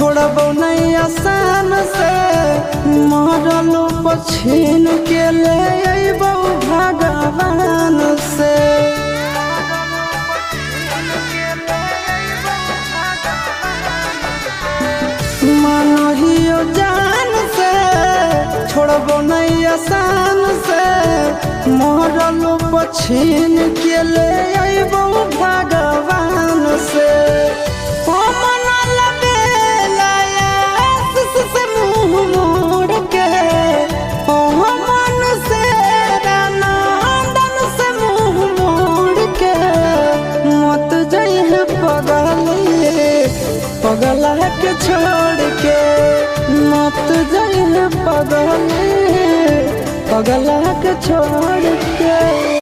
छोड़बो नहीं आसान से, मरलो पछीन के ले अइबो भगवान से। मानहियो जान से छोड़बो नहीं आसान से, मरलो पछीन के ले अइबो भगवान से। पगला के छोड़ के मत जाइए, पगला के छोड़ के।